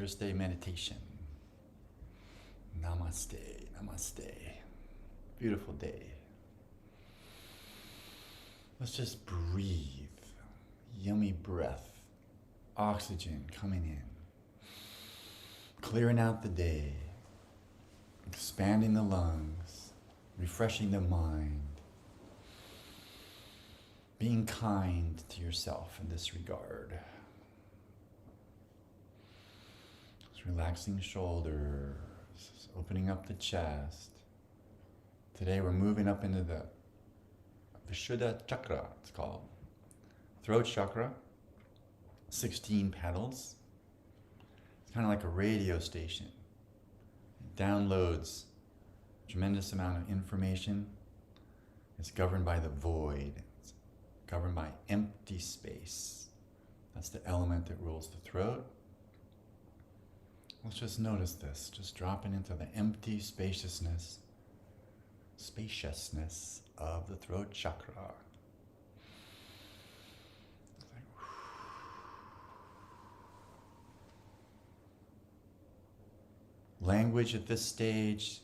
Thursday meditation. Namaste, namaste. Beautiful day. Let's just breathe. Yummy breath. Oxygen coming in. Clearing out the day. Expanding the lungs. Refreshing the mind. Being kind to yourself in this regard. Just relaxing shoulders. Opening up the chest. Today we're moving up into the Vishuddha Chakra, it's called. Throat Chakra, 16 petals. It's kind of like a radio station. It downloads a tremendous amount of information. It's governed by the void. It's governed by empty space. That's the element that rules the throat. Let's just notice this, just dropping into the empty spaciousness of the throat chakra. Language at this stage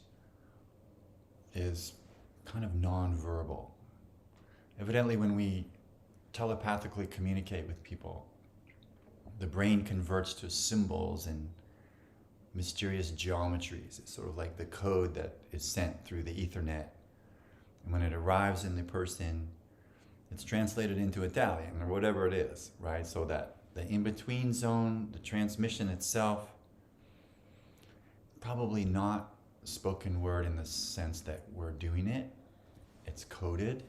is kind of non-verbal. Evidently, when we telepathically communicate with people, the brain converts to symbols and mysterious geometries. It's sort of like the code that is sent through the Ethernet. And when it arrives in the person, it's translated into Italian or whatever it is, right? So that the in-between zone, the transmission itself, probably not spoken word in the sense that we're doing it. It's coded,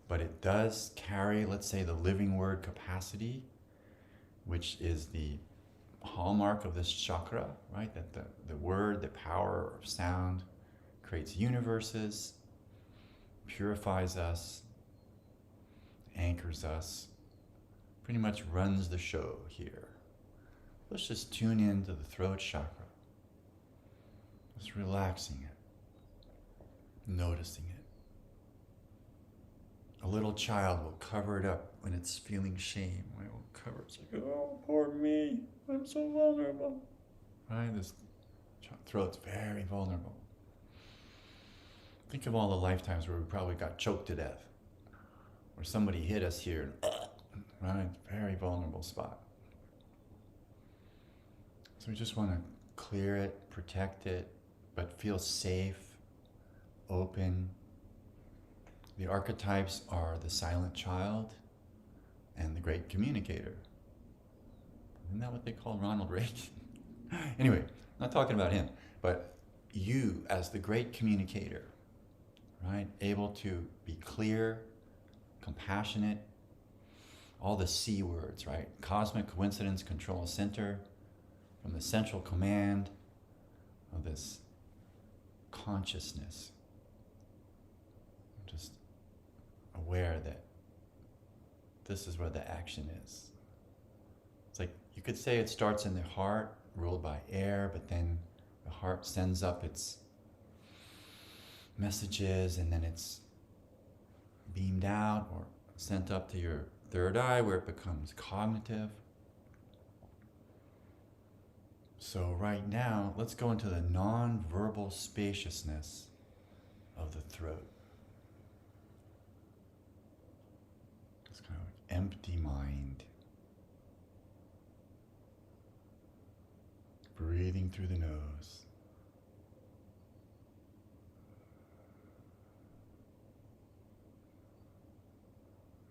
but it does carry, let's say, the living word capacity, which is the hallmark of this chakra, right? That the word, the power of sound creates universes, purifies us, anchors us, pretty much runs the show here. Let's just tune into the throat chakra. Just relaxing it, noticing it. A little child will cover it up when it's feeling shame. It will cover it. It's like, oh, poor me. I'm so vulnerable. Right? This throat's very vulnerable. Think of all the lifetimes where we probably got choked to death. Or somebody hit us here. Right? Very vulnerable spot. So we just want to clear it, protect it, but feel safe, open. The archetypes are the silent child and the great communicator. Isn't that what they call Ronald Reagan? Anyway, not talking about him, but you as the great communicator, right? Able to be clear, compassionate, all the C words, right? Cosmic coincidence, control center, from the central command of this consciousness. Just aware that this is where the action is. It's like, you could say it starts in the heart, ruled by air, but then the heart sends up its messages and then it's beamed out or sent up to your third eye where it becomes cognitive. So right now, let's go into the non-verbal spaciousness of the throat. It's kind of like empty mind. Breathing through the nose.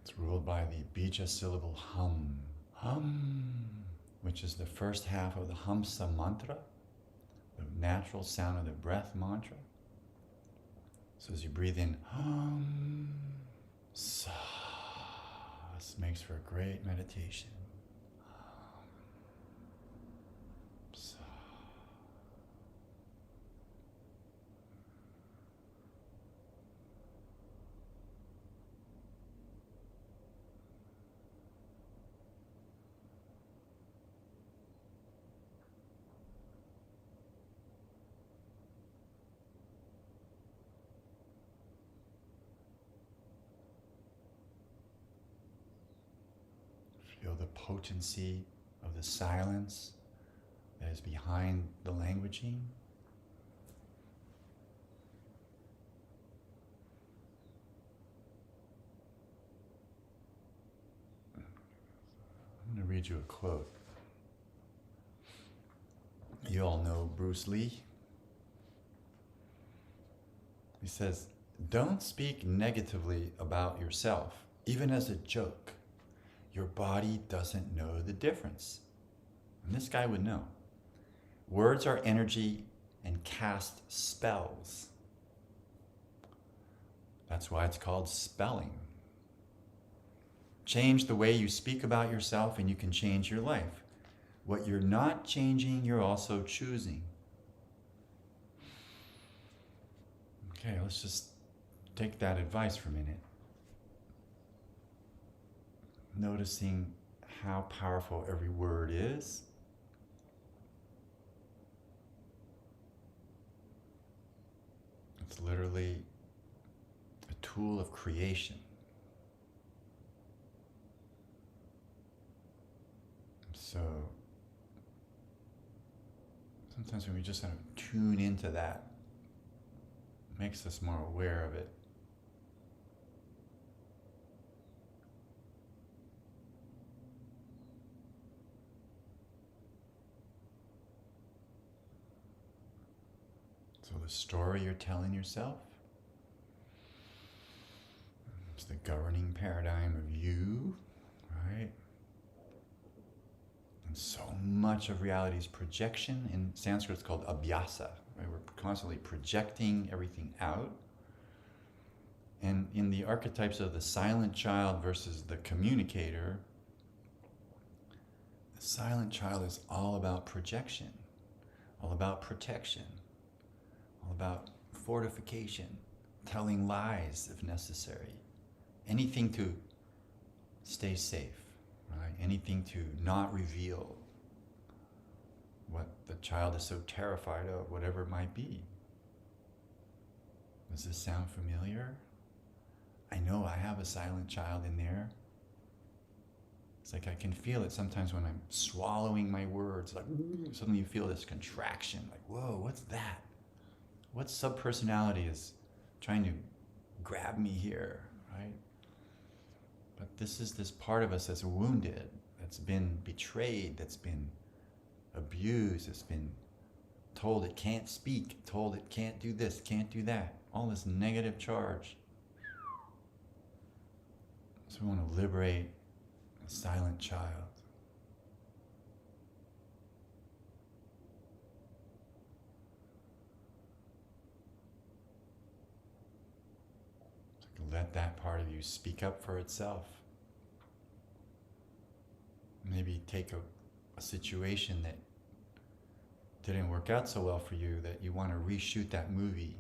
It's ruled by the bija syllable hum. Hum, which is the first half of the Hamsa mantra, the natural sound of the breath mantra. So as you breathe in, hum, sa, this makes for a great meditation. Hum, sa. Feel the potency of the silence that is behind the languaging. I'm going to read you a quote. You all know Bruce Lee. He says, "Don't speak negatively about yourself, even as a joke. Your body doesn't know the difference." And this guy would know. Words are energy and cast spells. That's why it's called spelling. Change the way you speak about yourself and you can change your life. What you're not changing, you're also choosing. Okay, let's just take that advice for a minute. Noticing how powerful every word is. It's literally a tool of creation. So sometimes when we just kind of tune into that, it makes us more aware of it. So the story you're telling yourself is the governing paradigm of you, right? And so much of reality is projection. In Sanskrit, it's called abhyasa. Right? We're constantly projecting everything out. And in the archetypes of the silent child versus the communicator, the silent child is all about projection, all about protection, all about fortification, telling lies if necessary, anything to stay safe, right? Anything to not reveal what the child is so terrified of, whatever it might be. Does this sound familiar? I know I have a silent child in there. It's like I can feel it sometimes when I'm swallowing my words, like suddenly you feel this contraction, like, whoa, what's that? What subpersonality is trying to grab me here, right? But this is this part of us that's wounded, that's been betrayed, that's been abused, that's been told it can't speak, told it can't do this, can't do that. All this negative charge. So we want to liberate a silent child. Let that part of you speak up for itself. Maybe take a situation that didn't work out so well for you that you want to reshoot that movie.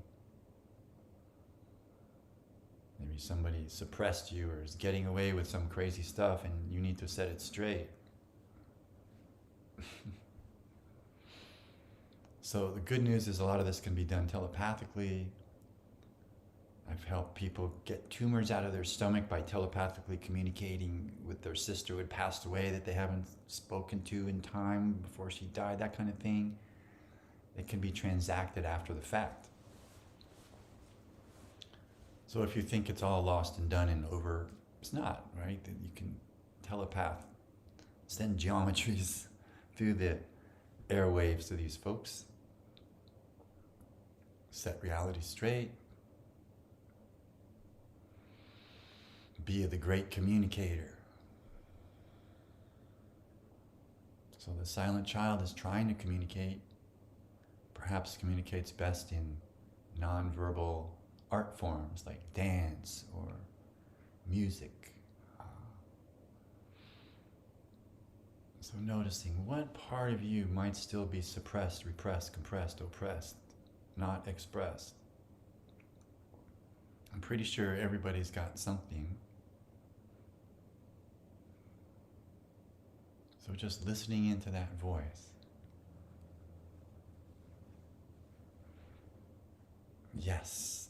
Maybe somebody suppressed you or is getting away with some crazy stuff and you need to set it straight. So the good news is a lot of this can be done telepathically. I've helped people get tumors out of their stomach by telepathically communicating with their sister who had passed away that they haven't spoken to in time before she died, that kind of thing. It can be transacted after the fact. So if you think it's all lost and done and over, it's not, right? That you can telepath, send geometries through the airwaves to these folks, set reality straight, be the great communicator. So the silent child is trying to communicate, perhaps communicates best in nonverbal art forms like dance or music. So noticing what part of you might still be suppressed, repressed, compressed, oppressed, not expressed. I'm pretty sure everybody's got something. So just listening into that voice. Yes.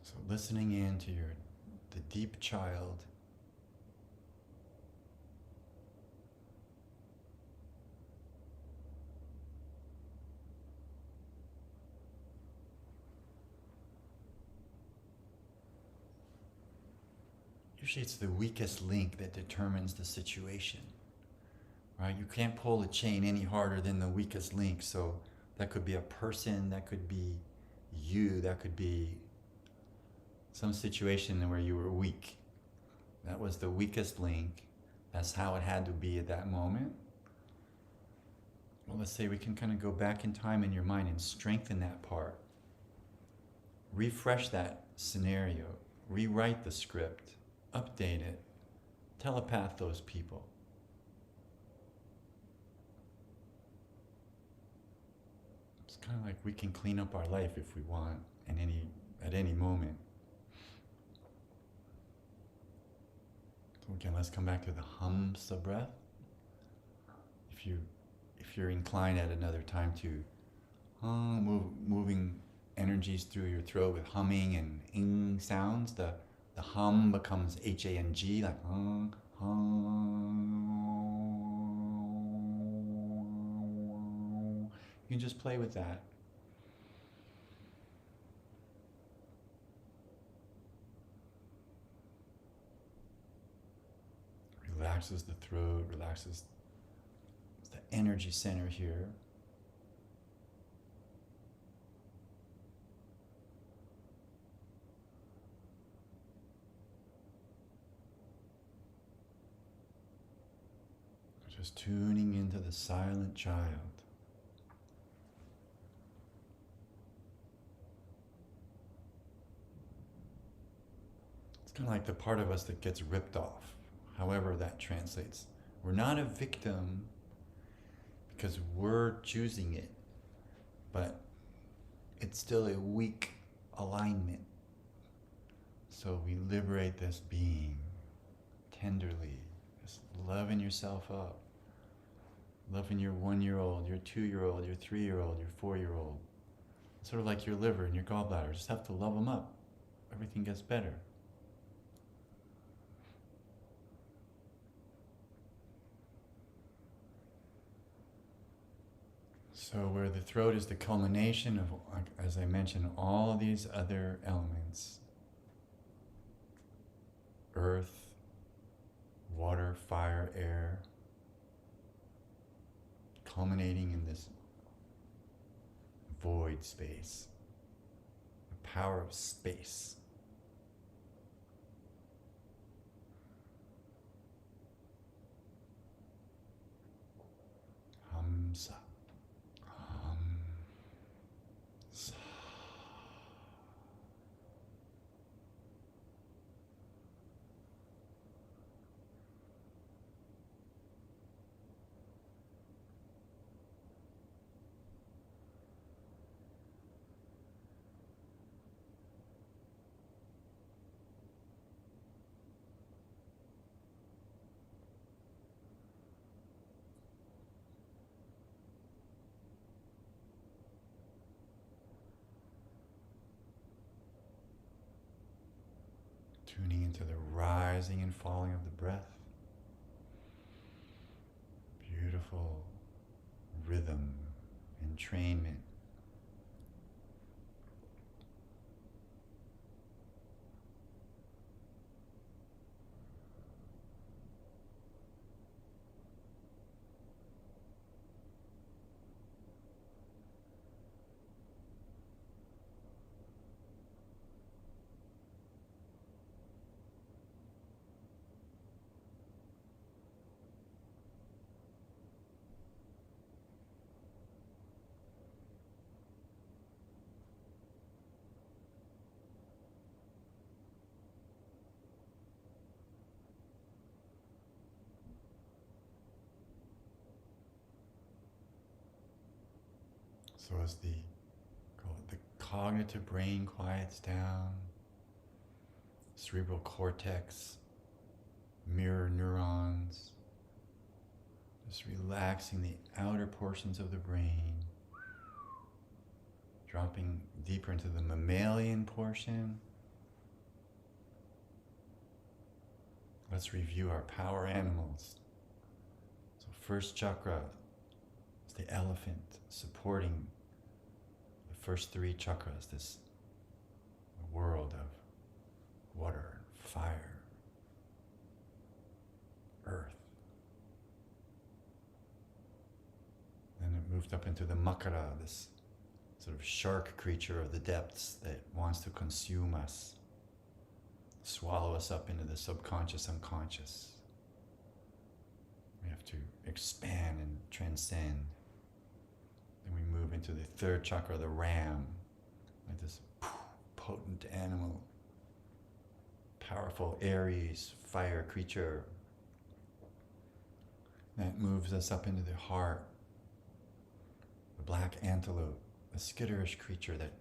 So listening into the deep child, Usually it's the weakest link that determines the situation, right? You can't pull the chain any harder than the weakest link. So that could be a person, that could be you, that could be some situation where you were weak. That was the weakest link. That's how it had to be at that moment. Well, let's say we can kind of go back in time in your mind and strengthen that part. Refresh that scenario. Rewrite the script. Update it. Telepath those people. It's kind of like we can clean up our life if we want at any moment. So again, let's come back to the hums of breath. If you're inclined at another time to moving energies through your throat with humming and ing sounds, the hum becomes H-A-N-G, like hum. You can just play with that. Relaxes the throat, relaxes the energy center here. Just tuning into the silent child. It's kind of like the part of us that gets ripped off, however that translates. We're not a victim because we're choosing it, but it's still a weak alignment. So we liberate this being tenderly, just loving yourself up. Loving your 1-year-old, your 2-year-old, your 3-year-old, your 4-year-old. Sort of like your liver and your gallbladder. Just have to love them up. Everything gets better. So where the throat is the culmination of, as I mentioned, all these other elements. Earth, water, fire, air. Culminating in this void space, the power of space. Hamsa. Hamsa. Tuning into the rising and falling of the breath. Beautiful rhythm, entrainment. So as the cognitive brain quiets down, cerebral cortex, mirror neurons, just relaxing the outer portions of the brain, dropping deeper into the mammalian portion. Let's review our power animals. So first chakra is the elephant, supporting the first 3 chakras, this world of water, fire, earth. Then it moved up into the makara, this sort of shark creature of the depths that wants to consume us, swallow us up into the subconscious, unconscious. We have to expand and transcend. Then we move into the third chakra, the ram, like this potent animal, powerful Aries fire creature that moves us up into the heart. The black antelope, a skitterish creature that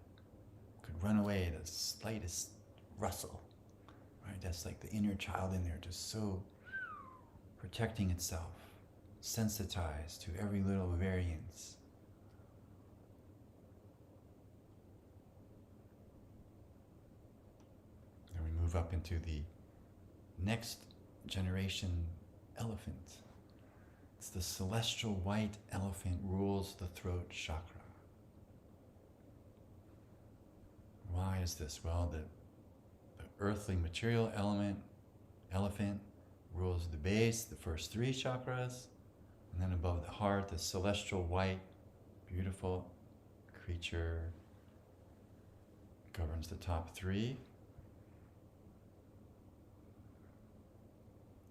could run away at the slightest rustle. Right? That's like the inner child in there, just so protecting itself, sensitized to every little variance. And we move up into the next generation elephant. It's the celestial white elephant rules the throat chakra. Why is this? Well, the earthly material elephant, rules the base, the first three chakras, and then above the heart, the celestial white, beautiful creature governs the top three.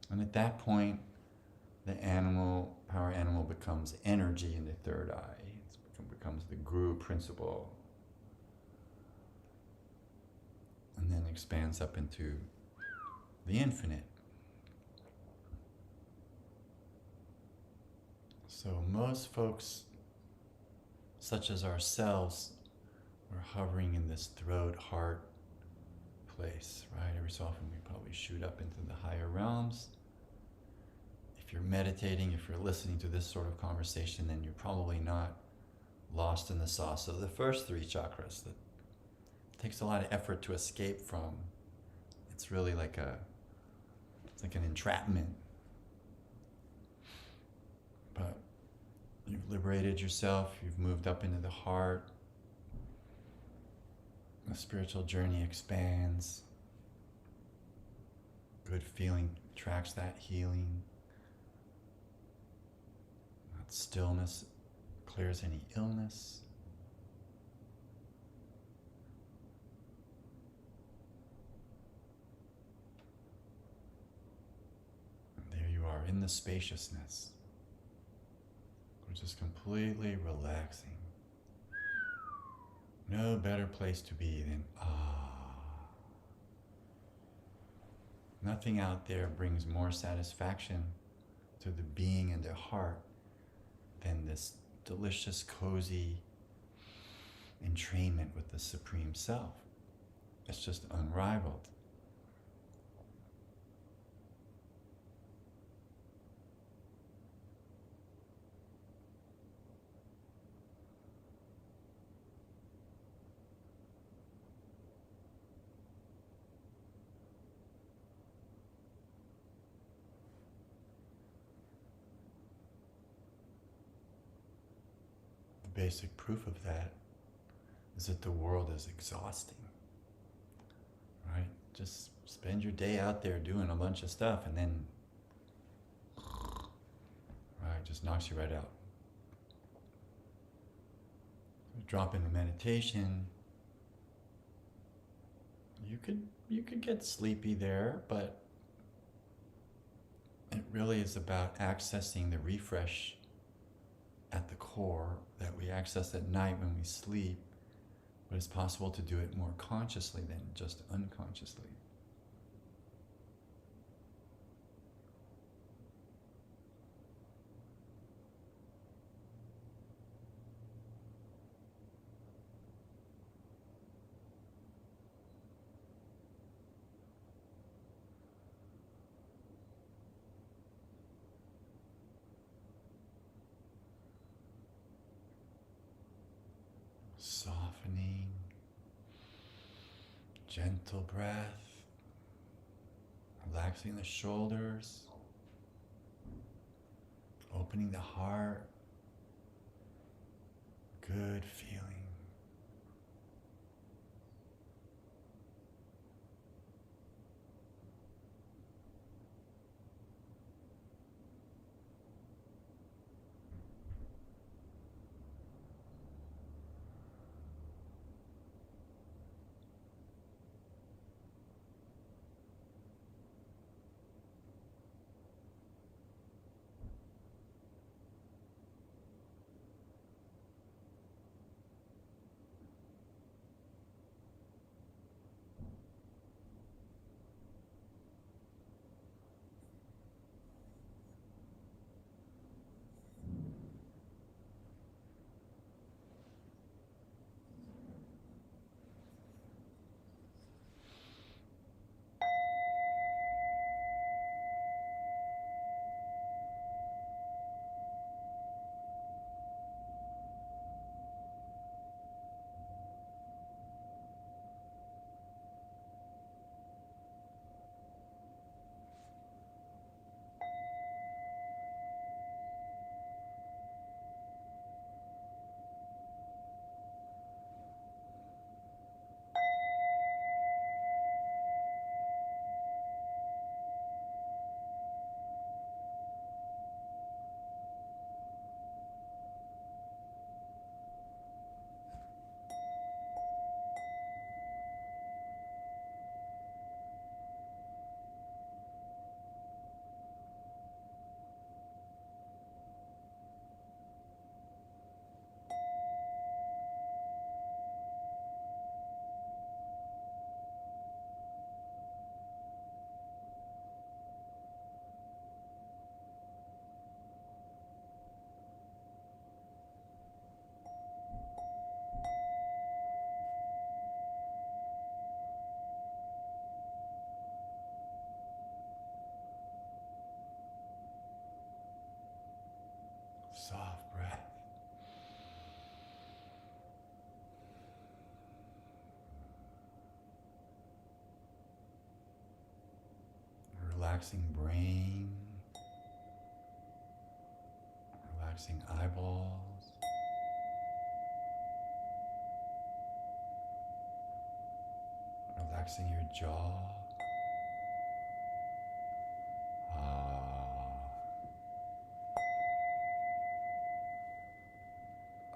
And at that point, the power animal becomes energy in the third eye. It becomes the guru principle. And then expands up into the infinite. So most folks, such as ourselves, are hovering in this throat, heart place, right? Every so often we probably shoot up into the higher realms. If you're meditating, if you're listening to this sort of conversation, then you're probably not lost in the sauce of the first three chakras that takes a lot of effort to escape from. It's really like it's like an entrapment. But you've liberated yourself, you've moved up into the heart. The spiritual journey expands. Good feeling tracks that healing. That stillness clears any illness. In the spaciousness, which is completely relaxing. No better place to be than Nothing out there brings more satisfaction to the being in their heart than this delicious, cozy entrainment with the Supreme Self. It's just unrivaled. Basic proof of that is that the world is exhausting, right? Just spend your day out there doing a bunch of stuff and then, right, just knocks you right out. Drop into meditation. You could get sleepy there, but it really is about accessing the refresh at the core that we access at night when we sleep, but it's possible to do it more consciously than just unconsciously. Softening, gentle breath, relaxing the shoulders, opening the heart, good feeling. relaxing brain, relaxing eyeballs, relaxing your jaw.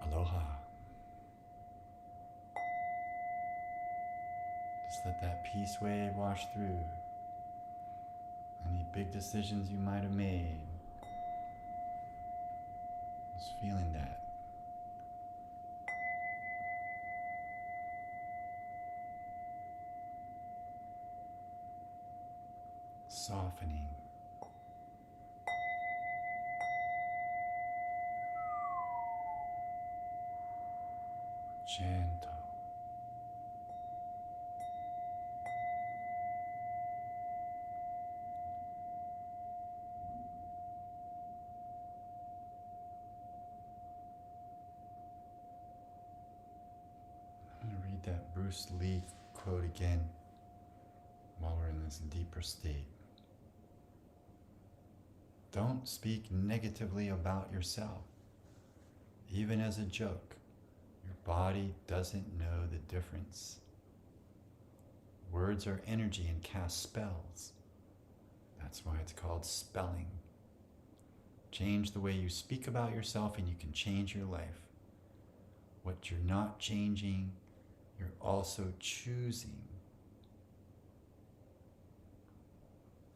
Aloha. Just let that peace wave wash through any big decisions you might have made. Just feeling that. Softening. Gentle. I'm going to read that Bruce Lee quote again while we're in this deeper state. Don't speak negatively about yourself, even as a joke. Your body doesn't know the difference. Words are energy and cast spells. That's why it's called spelling. Change the way you speak about yourself and you can change your life. What you're not changing, you're also choosing.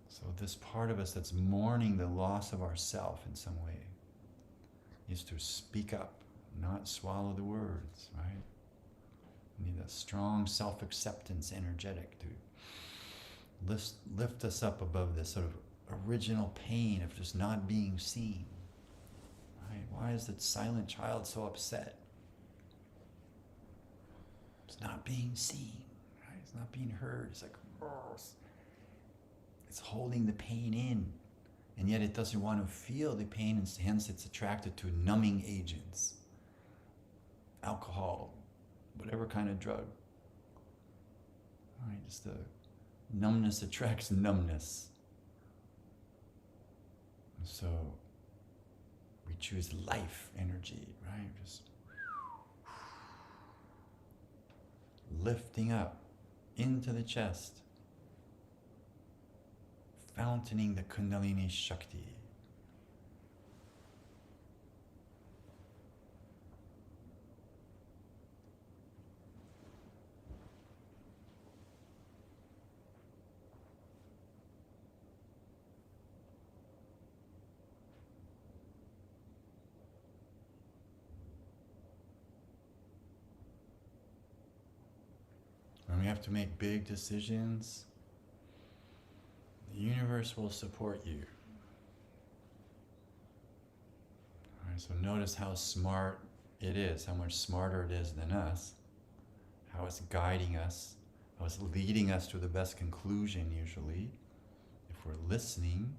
So this part of us that's mourning the loss of ourself in some way is to speak up, not swallow the words, right? We need a strong self-acceptance energetic to lift us up above this sort of original pain of just not being seen, right? Why is that silent child so upset? It's not being seen, right? It's not being heard. It's like, oh, it's holding the pain in, and yet it doesn't want to feel the pain, and hence it's attracted to numbing agents, alcohol, whatever kind of drug. All right, just the numbness attracts numbness. And so we choose life energy, right? Just lifting up into the chest, fountaining the Kundalini Shakti. When we have to make big decisions, the universe will support you. All right, so notice how smart it is, how much smarter it is than us, how it's guiding us, how it's leading us to the best conclusion usually, if we're listening.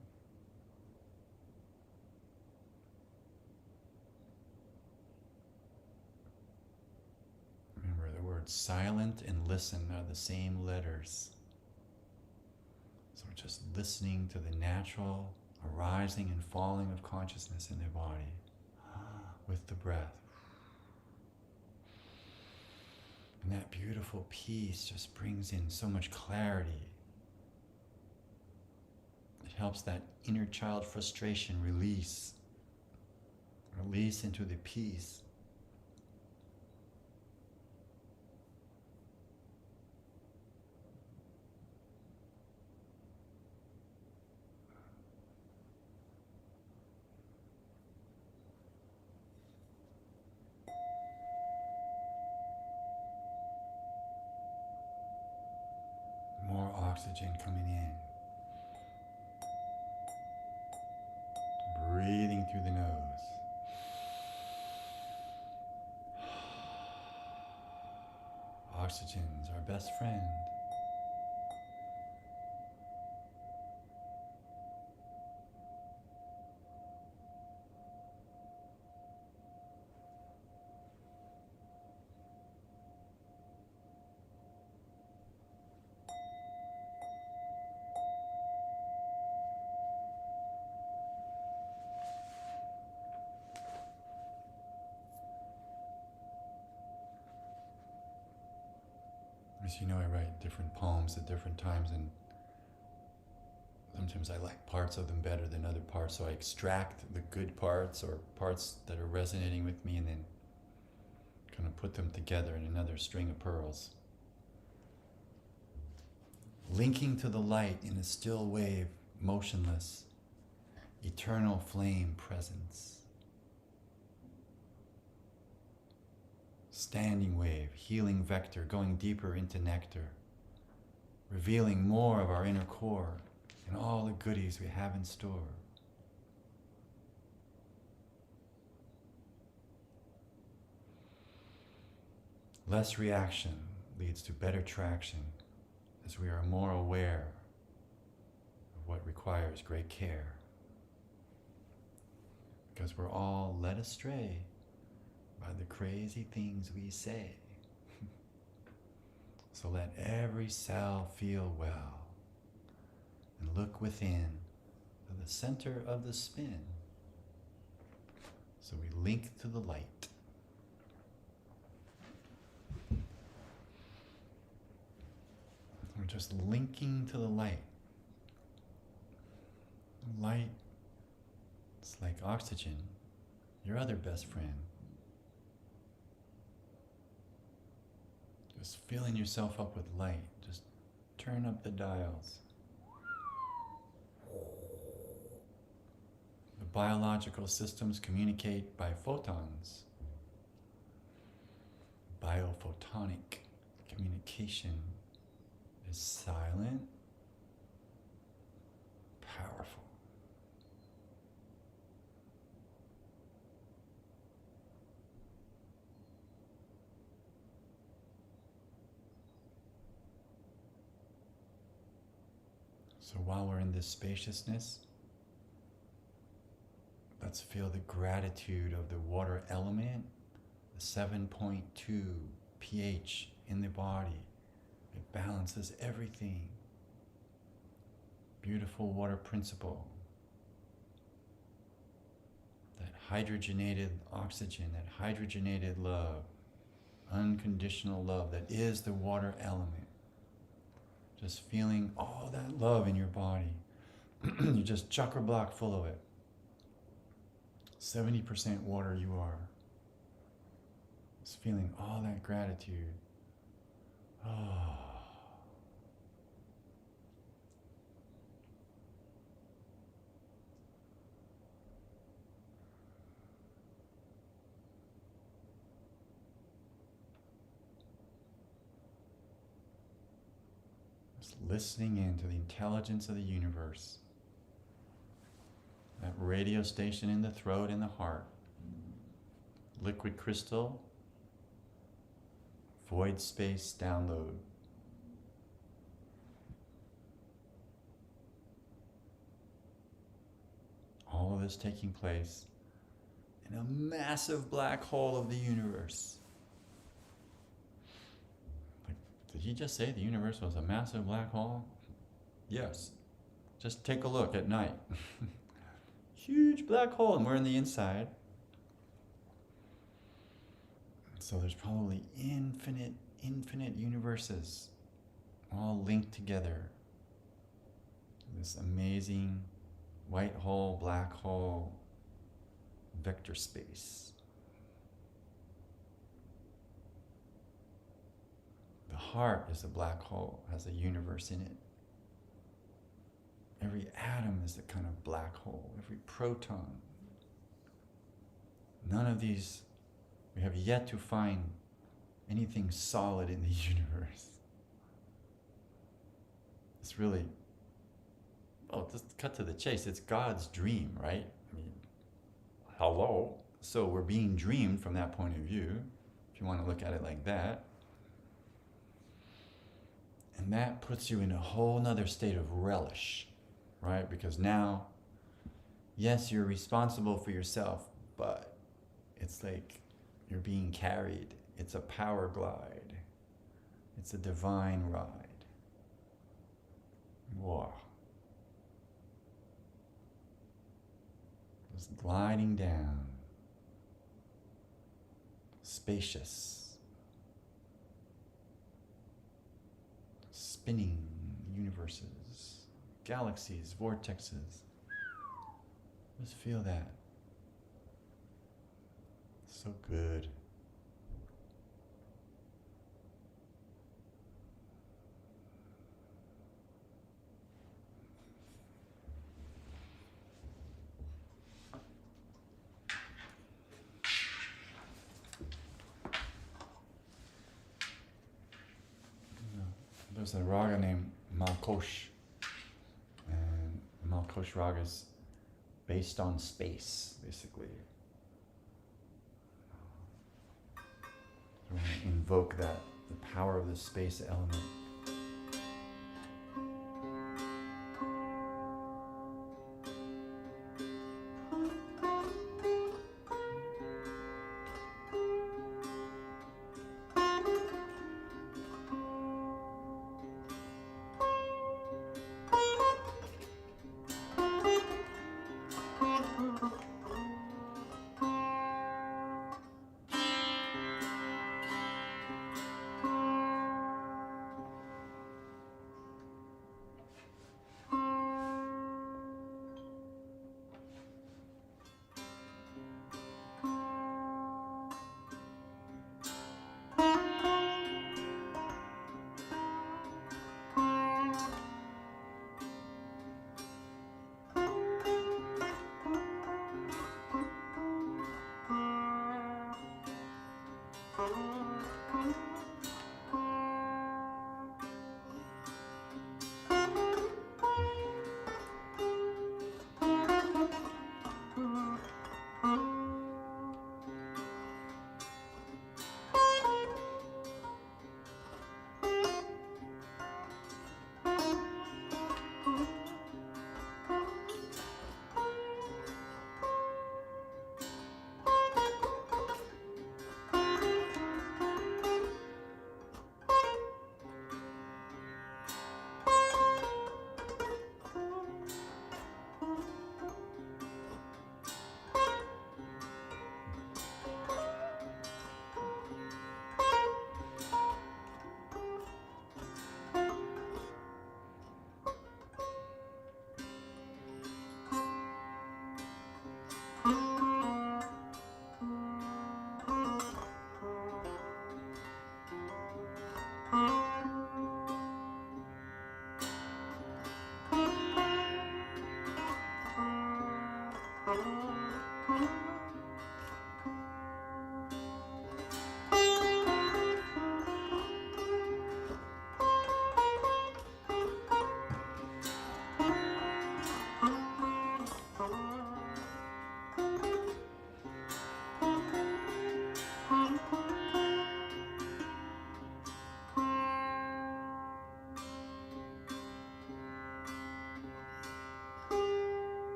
Remember, the words silent and listen are the same letters. So we're just listening to the natural arising and falling of consciousness in the body with the breath. And that beautiful peace just brings in so much clarity. It helps that inner child frustration release into the peace. More oxygen coming in. Breathing through the nose. Oxygen's our best friend. As you know, I write different poems at different times, and sometimes I like parts of them better than other parts, so I extract the good parts or parts that are resonating with me and then kind of put them together in another string of pearls. Linking to the light in a still wave, motionless, eternal flame presence. Standing wave, healing vector, going deeper into nectar, revealing more of our inner core and all the goodies we have in store. Less reaction leads to better traction as we are more aware of what requires great care. Because we're all led astray by the crazy things we say. So let every cell feel well and look within to the center of the spin. So we link to the light. We're just linking to the light. Light, it's like oxygen, your other best friend. Just filling yourself up with light. Just turn up the dials. The biological systems communicate by photons. Biophotonic communication is silent, powerful. So while we're in this spaciousness, let's feel the gratitude of the water element, the 7.2 pH in the body. It balances everything. Beautiful water principle. That hydrogenated oxygen, that hydrogenated love, unconditional love that is the water element. Just feeling all that love in your body. You're just chakra block full of it. 70% water you are. Just feeling all that gratitude. Oh. Just listening into the intelligence of the universe. That radio station in the throat and the heart. Liquid crystal. Void space download. All of this taking place in a massive black hole of the universe. Like, did he just say the universe was a massive black hole? Yes. Just take a look at night. Huge black hole, and we're in the inside. So there's probably infinite universes all linked together. This amazing white hole, black hole, vector space. The heart is a black hole, has a universe in it. Every atom is a kind of black hole, every proton. None of these, we have yet to find anything solid in the universe. It's really, just cut to the chase. It's God's dream, right? I mean, hello. So we're being dreamed from that point of view, if you want to look at it like that. And that puts you in a whole nother state of relish, right? Because now, yes, you're responsible for yourself, but it's like you're being carried. It's a power glide. It's a divine ride. Wow. Just gliding down. Spacious. spinning universes, galaxies, vortexes. Just feel that. So good. There's a raga named Malkosh, and Malkosh raga is based on space, basically. So we're going to invoke that, the power of the space element.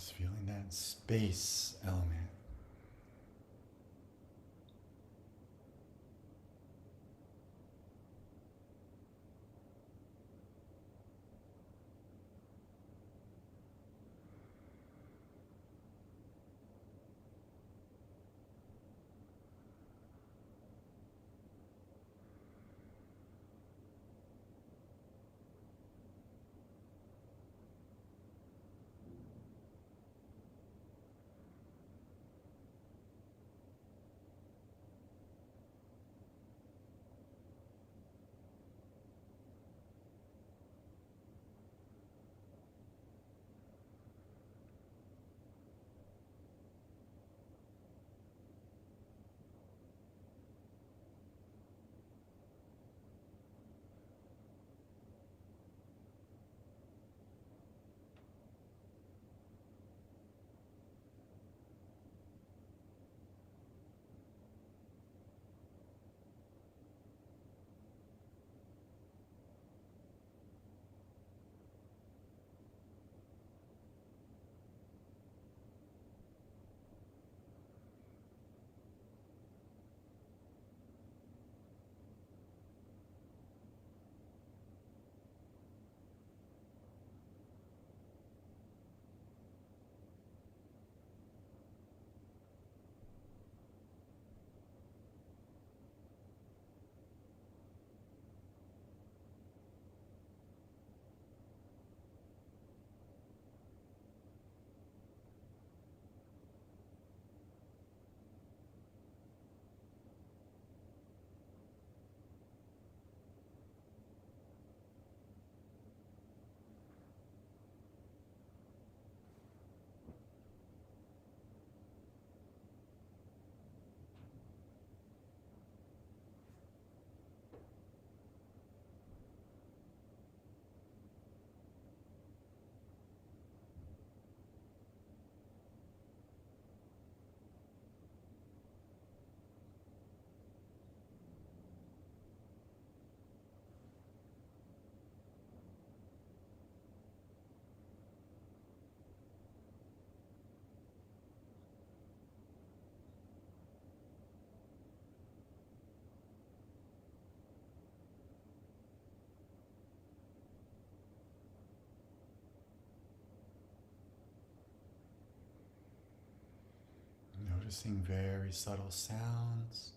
Just feeling that space element. Noticing very subtle sounds.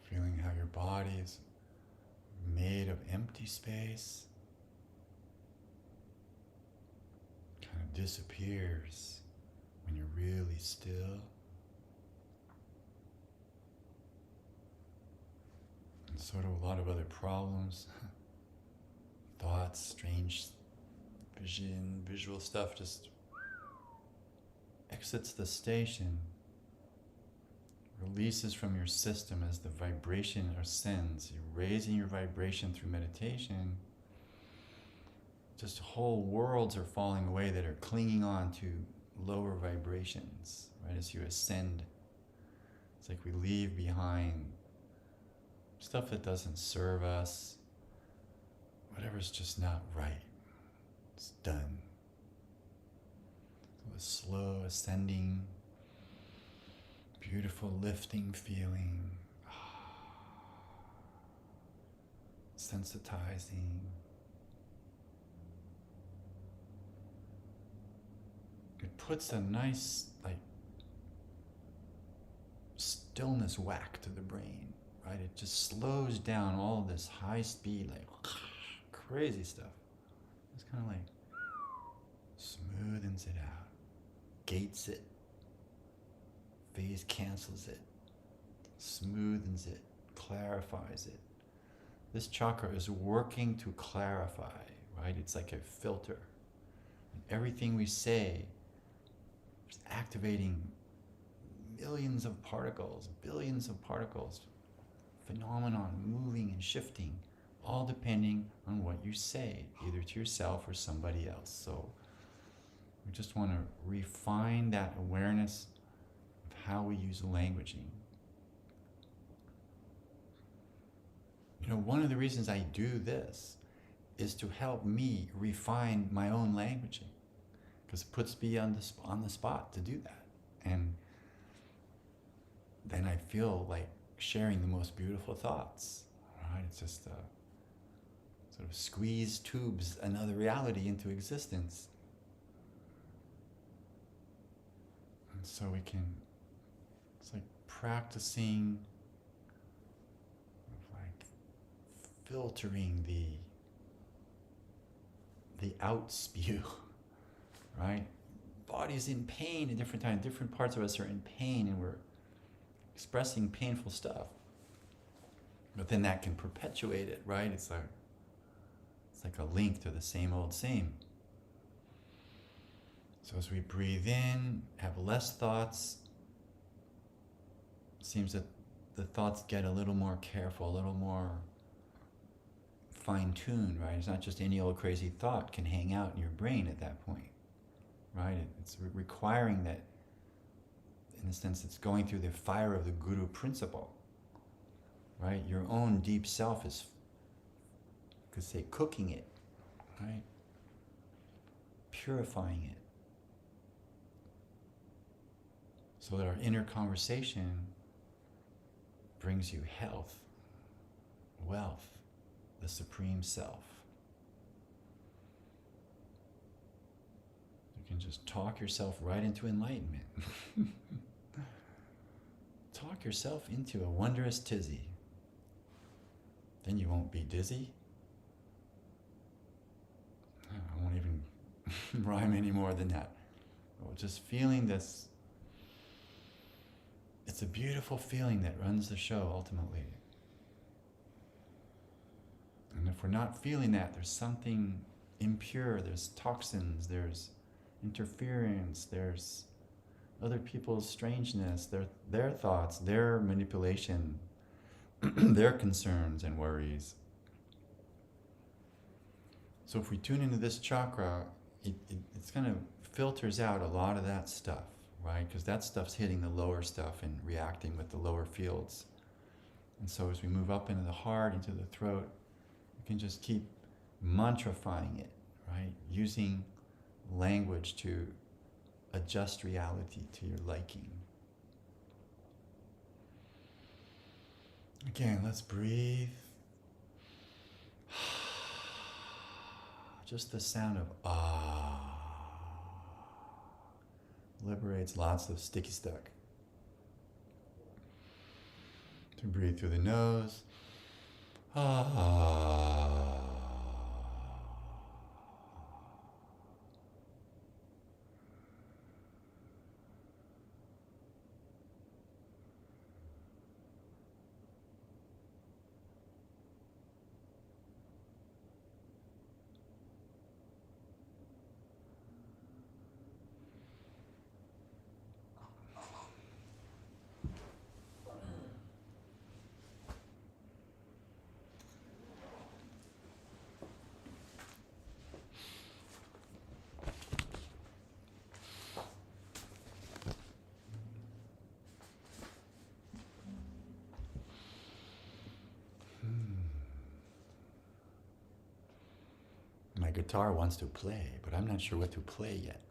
Feeling how your body is made of empty space. Kind of disappears when you're really still. And so do a lot of other problems. Thoughts, strange vision, visual stuff just exits the station, releases from your system as the vibration ascends. You're raising your vibration through meditation. Just whole worlds are falling away that are clinging on to lower vibrations, right? As you ascend, it's like we leave behind stuff that doesn't serve us, whatever's just not right. It's done. So a slow ascending, beautiful lifting feeling, sensitizing. It puts a nice, stillness whack to the brain, right? It just slows down all of this high speed, crazy stuff. It's kind of smoothens it out, gates it, phase cancels it, smoothens it, clarifies it. This chakra is working to clarify, right? It's like a filter. And everything we say is activating millions of particles, billions of particles, phenomenon moving and shifting, all depending on what you say, either to yourself or somebody else. So we just want to refine that awareness of how we use languaging. One of the reasons I do this is to help me refine my own languaging, because it puts me on the spot to do that. And then I feel like sharing the most beautiful thoughts, right? It's just sort of squeeze tubes another reality into existence. And so it's like practicing, like filtering the outspew, right? Body's in pain at different times. Different parts of us are in pain, and we're expressing painful stuff. But then that can perpetuate it, right? It's like a link to the same old same. So as we breathe in, have less thoughts, it seems that the thoughts get a little more careful, a little more fine-tuned, right? It's not just any old crazy thought can hang out in your brain at that point, right? It's requiring that, in a sense, it's going through the fire of the Guru principle, right? Your own deep self is, could say, cooking it, right? Purifying it. So that our inner conversation brings you health, wealth, the supreme self. You can just talk yourself right into enlightenment. Talk yourself into a wondrous tizzy. Then you won't be dizzy. I won't even rhyme any more than that. Just feeling this. It's a beautiful feeling that runs the show ultimately. And if we're not feeling that, there's something impure, there's toxins, there's interference, there's other people's strangeness, their thoughts, their manipulation, their concerns and worries. So if we tune into this chakra, it's kind of filters out a lot of that stuff, right? Because that stuff's hitting the lower stuff and reacting with the lower fields. And so as we move up into the heart, into the throat, you can just keep mantrifying it, right? Using language to adjust reality to your liking. Again, let's breathe. Just the sound of ah liberates lots of sticky stuck. To breathe through the nose. Ah. My guitar wants to play, but I'm not sure what to play yet.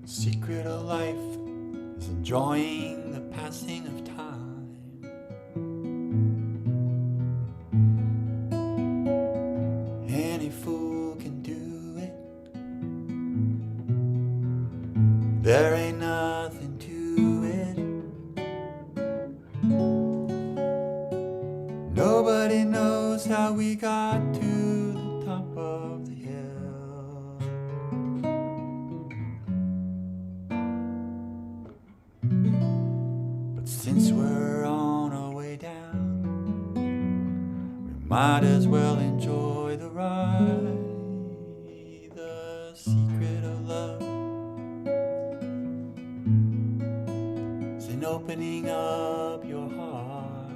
Secret of life is enjoying the passing of time. Any fool can do it. There ain't nothing to it. Nobody knows how we got to the top of the hill. Might as well enjoy the ride. The secret of love is in opening up your heart.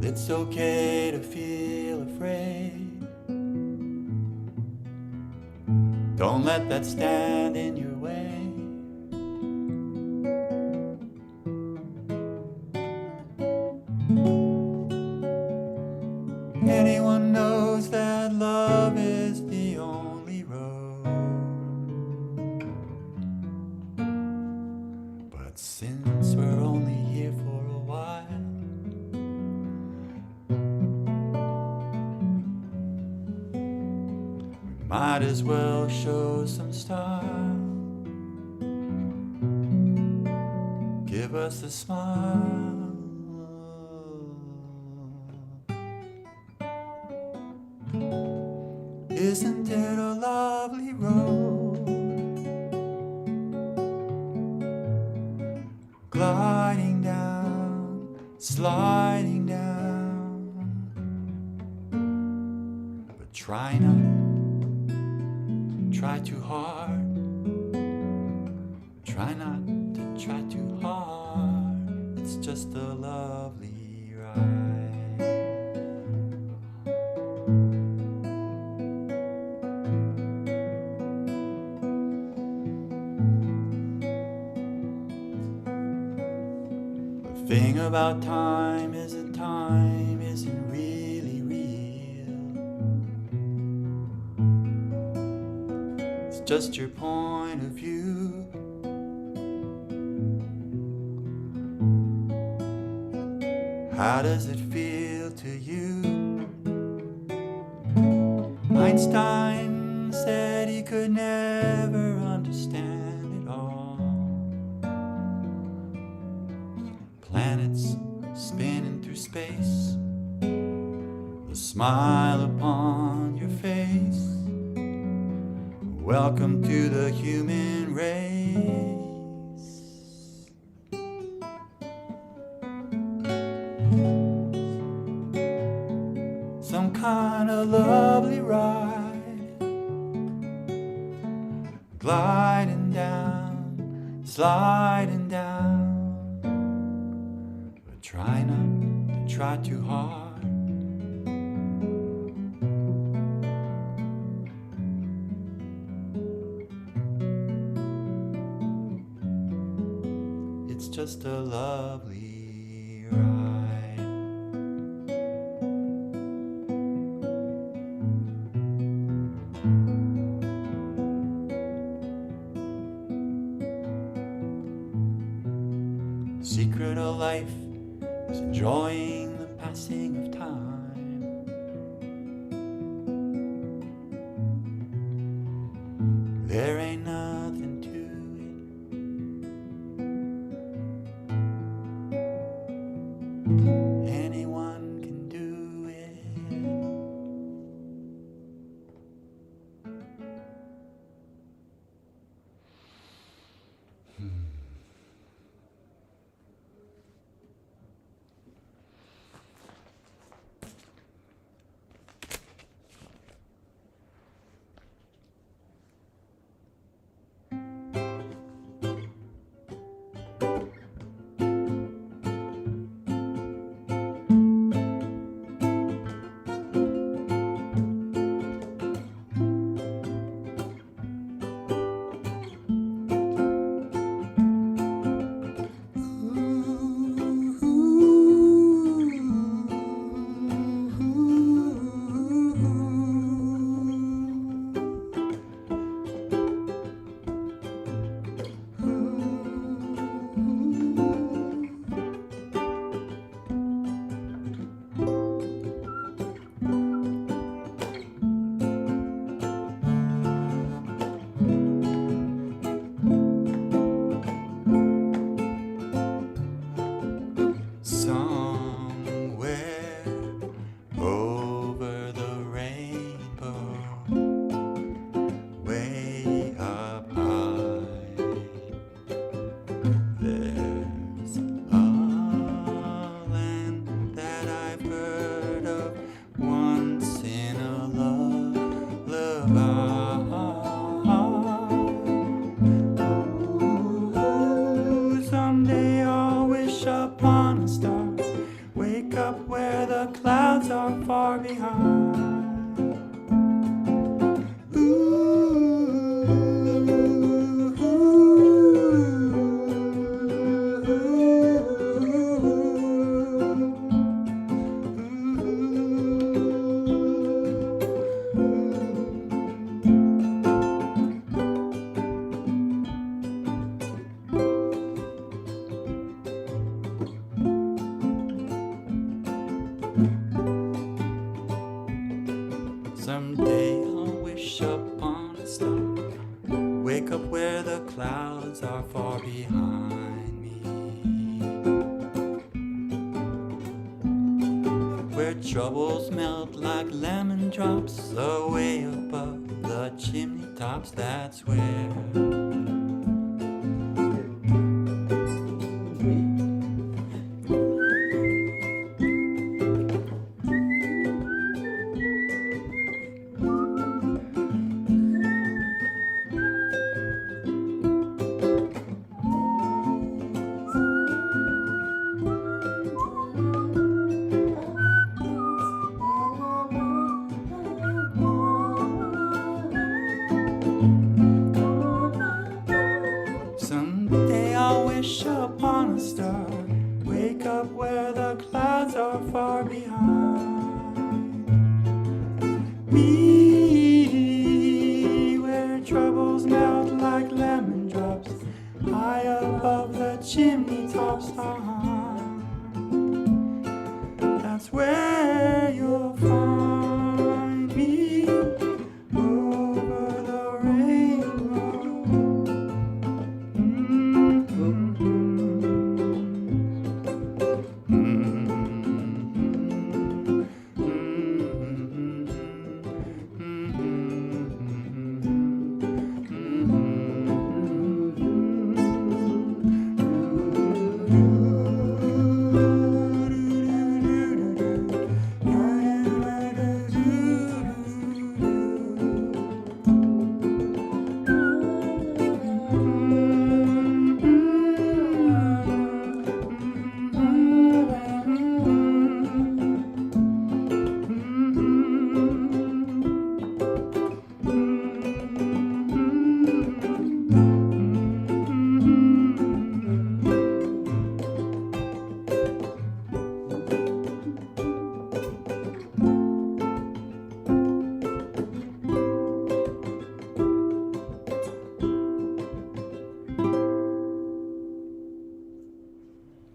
It's okay to feel afraid. Don't let that stand in your way. Anyone knows that love is the only road. But since we're only here for a while, we might as well show some style. Give us a smile. Isn't it a lovely road? Gliding down, sliding down. But try not, try too hard. Try not to try too hard. It's just a lovely ride. The thing about time is that time isn't really real. It's just your point of view. How does it feel to you? Einstein said he could never understand it all. Planets spinning through space, the smile upon your face. Welcome to the human race. Some kind of lovely ride, gliding down, sliding down. But try not to try too hard. It's just a lovely ride. Secret of life is enjoying the passing of time. There ain't nothing to it. Anyone can do it. the clouds are far behind me, where troubles melt like lemon drops away above the chimney tops. That's where someday I'll wish upon a star, wake up where the clouds are far behind me, where troubles melt like lemon drops high above the chimney tops. That's where you'll find me, over the rainbow.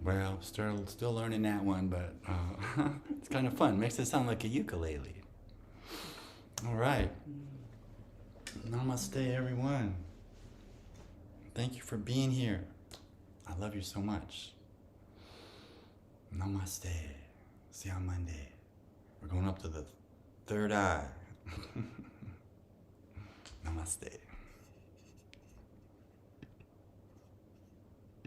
Well, still learning that one, but it's kind of fun. Makes it sound like a ukulele. All right. Namaste, everyone. Thank you for being here. I love you so much. Namaste. See you on Monday. We're going up to the third eye. Namaste.